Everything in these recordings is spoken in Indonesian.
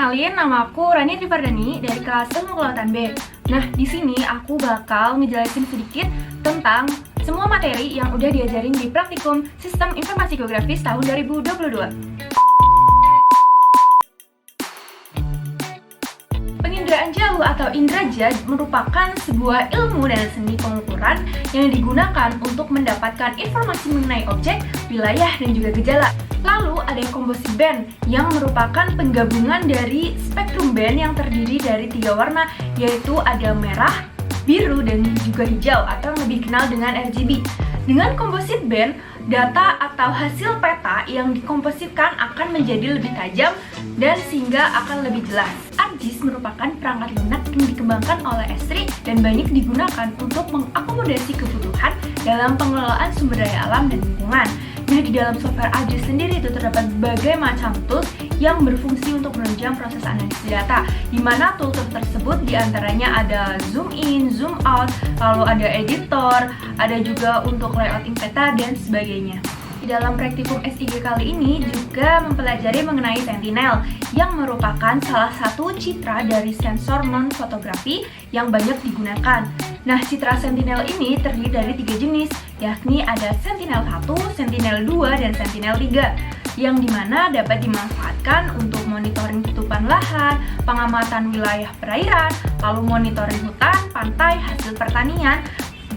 Kenalin, nama aku Rani Trivardani dari kelas Ilmu Kelautan B. Nah, di sini aku bakal ngejelasin sedikit tentang semua materi yang udah diajarin di praktikum Sistem Informasi Geografis tahun 2022. Penginderaan jauh atau indrajad merupakan sebuah ilmu dan seni pengukuran yang digunakan untuk mendapatkan informasi mengenai objek, wilayah, dan juga gejala. Lalu ada composite band yang merupakan penggabungan dari spektrum band yang terdiri dari 3 warna, yaitu ada merah, biru, dan juga hijau atau yang lebih dikenal dengan RGB. Dengan composite band, data atau hasil peta yang dikompositkan akan menjadi lebih tajam dan sehingga akan lebih jelas. ArcGIS merupakan perangkat lunak yang dikembangkan oleh Esri dan banyak digunakan untuk mengakomodasi kebutuhan dalam pengelolaan sumber daya alam dan lingkungan. Nah, di dalam software ArcGIS sendiri itu terdapat berbagai macam tools yang berfungsi untuk menunjang proses analisis data, di mana tools tersebut diantaranya ada zoom in, zoom out, lalu ada editor, ada juga untuk layouting peta, dan sebagainya. Di dalam praktikum SIG kali ini juga mempelajari mengenai Sentinel yang merupakan salah satu citra dari sensor non-fotografi yang banyak digunakan. Nah, citra Sentinel ini terdiri dari 3 jenis, yakni ada Sentinel 1, Sentinel 2, dan Sentinel 3 yang dimana dapat dimanfaatkan untuk monitoring tutupan lahan, pengamatan wilayah perairan, lalu monitoring hutan, pantai, hasil pertanian,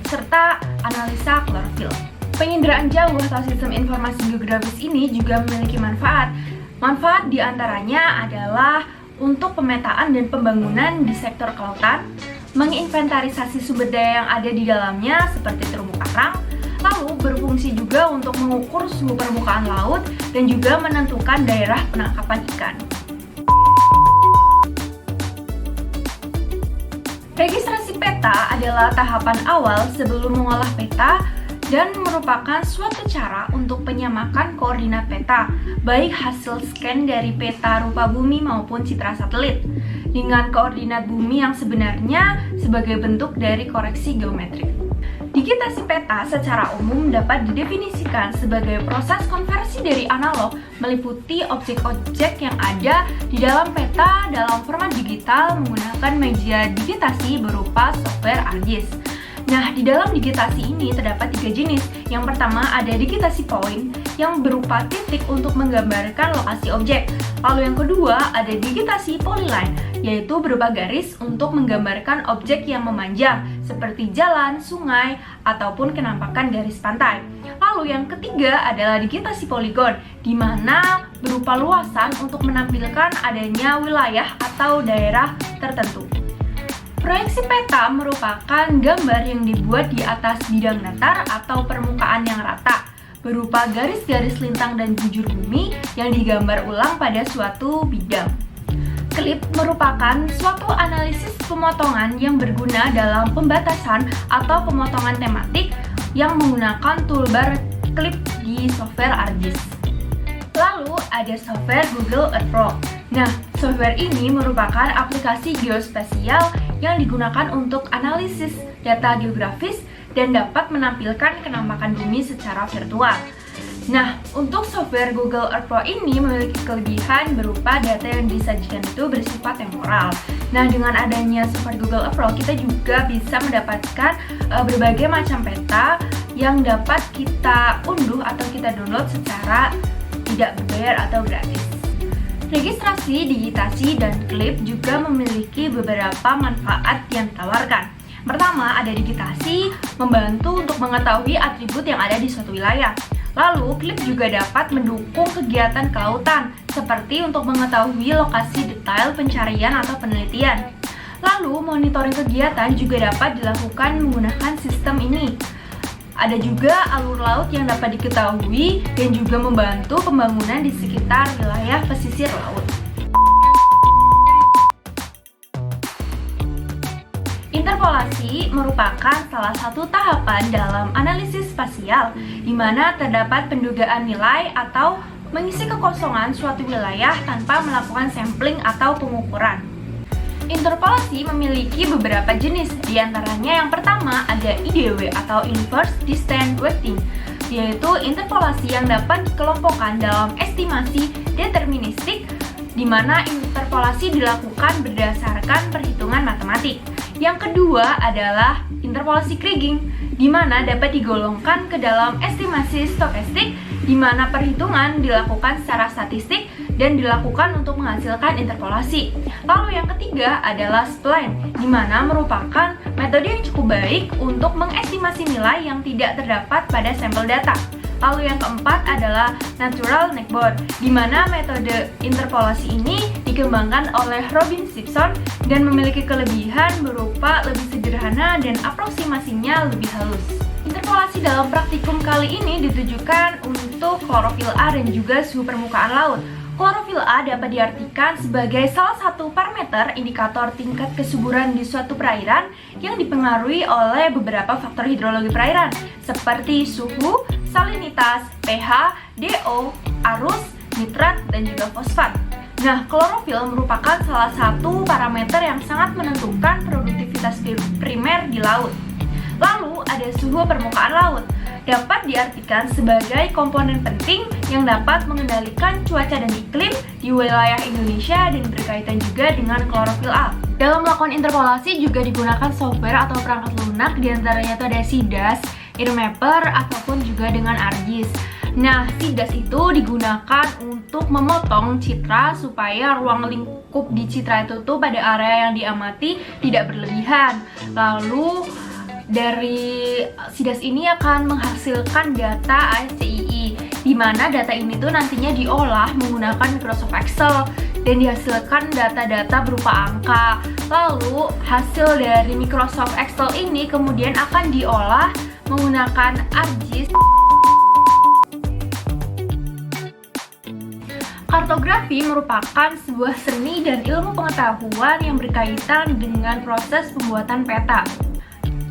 serta analisa klorofil. Penginderaan jauh atau sistem informasi geografis ini juga memiliki manfaat. Manfaat diantaranya adalah untuk pemetaan dan pembangunan di sektor kelautan, menginventarisasi sumber daya yang ada di dalamnya seperti terumbu karang, lalu berfungsi juga untuk mengukur suhu permukaan laut dan juga menentukan daerah penangkapan ikan. Registrasi peta adalah tahapan awal sebelum mengolah peta dan merupakan suatu cara untuk penyamakan koordinat peta, baik hasil scan dari peta rupa bumi maupun citra satelit, dengan koordinat bumi yang sebenarnya sebagai bentuk dari koreksi geometrik. Digitasi peta secara umum dapat didefinisikan sebagai proses konversi dari analog meliputi objek-objek yang ada di dalam peta dalam format digital menggunakan media digitasi berupa software ArcGIS. Nah, di dalam digitasi ini terdapat 3 jenis. Yang pertama ada digitasi point yang berupa titik untuk menggambarkan lokasi objek. Lalu yang kedua ada digitasi polyline, yaitu berupa garis untuk menggambarkan objek yang memanjang seperti jalan, sungai, ataupun kenampakan garis pantai. Lalu yang ketiga adalah digitasi poligon, di mana berupa luasan untuk menampilkan adanya wilayah atau daerah tertentu. Proyeksi peta merupakan gambar yang dibuat di atas bidang datar atau permukaan yang rata, berupa garis-garis lintang dan bujur bumi yang digambar ulang pada suatu bidang. Klip merupakan suatu analisis pemotongan yang berguna dalam pembatasan atau pemotongan tematik yang menggunakan toolbar klip di software ArcGIS. Lalu ada software Google Earth Pro. Nah, software ini merupakan aplikasi geospasial yang digunakan untuk analisis data geografis dan dapat menampilkan kenampakan bumi secara virtual. Nah, untuk software Google Earth Pro ini memiliki kelebihan berupa data yang disajikan itu bersifat temporal. Nah, dengan adanya software Google Earth Pro, kita juga bisa mendapatkan berbagai macam peta yang dapat kita unduh atau kita download secara tidak berbayar atau gratis. Registrasi, digitasi, dan klip juga memiliki beberapa manfaat yang ditawarkan. Pertama, ada digitasi, membantu untuk mengetahui atribut yang ada di suatu wilayah. Lalu, klip juga dapat mendukung kegiatan kelautan, seperti untuk mengetahui lokasi detail pencarian atau penelitian. Lalu, monitoring kegiatan juga dapat dilakukan menggunakan sistem ini. Ada juga alur laut yang dapat diketahui dan juga membantu pembangunan di sekitar wilayah pesisir laut. Interpolasi merupakan salah satu tahapan dalam analisis spasial, di mana terdapat pendugaan nilai atau mengisi kekosongan suatu wilayah tanpa melakukan sampling atau pengukuran. Interpolasi memiliki beberapa jenis, diantaranya yang pertama ada IDW atau Inverse Distance Weighting, yaitu interpolasi yang dapat dikelompokkan dalam estimasi deterministik di mana interpolasi dilakukan berdasarkan perhitungan matematik. Yang kedua adalah interpolasi Kriging, di mana dapat digolongkan ke dalam estimasi stokastik, di mana perhitungan dilakukan secara statistik dan dilakukan untuk menghasilkan interpolasi. Lalu yang ketiga adalah spline, di mana merupakan metode yang cukup baik untuk mengestimasi nilai yang tidak terdapat pada sampel data. Lalu yang keempat adalah natural neckbone, di mana metode interpolasi ini dikembangkan oleh Robin Simpson dan memiliki kelebihan berupa lebih sederhana dan aproksimasinya lebih halus. Interpolasi dalam praktikum kali ini ditujukan untuk klorofil A dan juga suhu permukaan laut. Klorofil A dapat diartikan sebagai salah satu parameter indikator tingkat kesuburan di suatu perairan yang dipengaruhi oleh beberapa faktor hidrologi perairan seperti suhu, salinitas, pH, DO, arus, nitrat, dan juga fosfat. Nah, klorofil merupakan salah satu parameter yang sangat menentukan produktivitas primer di laut. Lalu ada suhu permukaan laut, dapat diartikan sebagai komponen penting yang dapat mengendalikan cuaca dan iklim di wilayah Indonesia dan berkaitan juga dengan klorofil A. Dalam melakukan interpolasi juga digunakan software atau perangkat lunak, diantaranya itu ada SIDAS, IRMapper, ataupun juga dengan ArcGIS. Nah, SIDAS itu digunakan untuk memotong citra supaya ruang lingkup di citra itu tuh pada area yang diamati tidak berlebihan. Lalu dari SIDAS ini akan menghasilkan data ASCII, di mana data ini tuh nantinya diolah menggunakan Microsoft Excel dan dihasilkan data-data berupa angka. Lalu hasil dari Microsoft Excel ini kemudian akan diolah menggunakan ArcGIS. Kartografi merupakan sebuah seni dan ilmu pengetahuan yang berkaitan dengan proses pembuatan peta.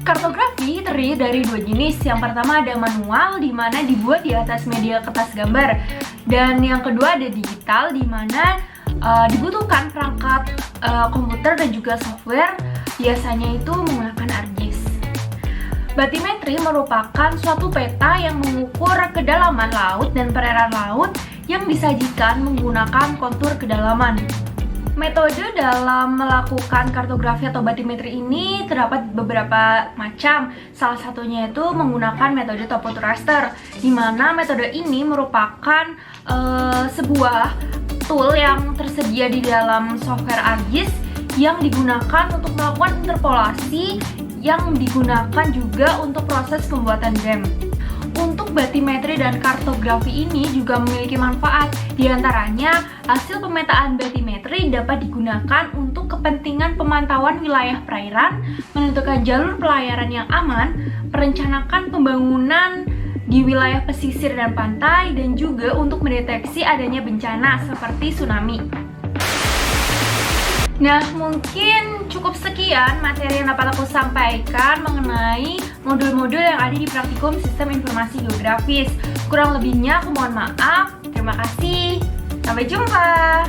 Kartografi terdiri dari dua jenis. Yang pertama ada manual, di mana dibuat di atas media kertas gambar, dan yang kedua ada digital, di mana dibutuhkan perangkat komputer dan juga software, biasanya itu menggunakan ArcGIS. Batimetri merupakan suatu peta yang mengukur kedalaman laut dan perairan laut yang disajikan menggunakan kontur kedalaman. Metode dalam melakukan kartografi atau batimetri ini terdapat beberapa macam. Salah satunya itu menggunakan metode topo raster, di mana metode ini merupakan sebuah tool yang tersedia di dalam software ArcGIS yang digunakan untuk melakukan interpolasi yang digunakan juga untuk proses pembuatan GEM. Untuk batimetri dan kartografi ini juga memiliki manfaat. Di antaranya, hasil pemetaan batimetri dapat digunakan untuk kepentingan pemantauan wilayah perairan, menentukan jalur pelayaran yang aman, merencanakan pembangunan di wilayah pesisir dan pantai, dan juga untuk mendeteksi adanya bencana seperti tsunami. Nah, mungkin cukup sekian materi yang dapat aku sampaikan mengenai modul-modul yang ada di praktikum Sistem Informasi Geografis. Kurang lebihnya aku mohon maaf. Terima kasih. Sampai jumpa.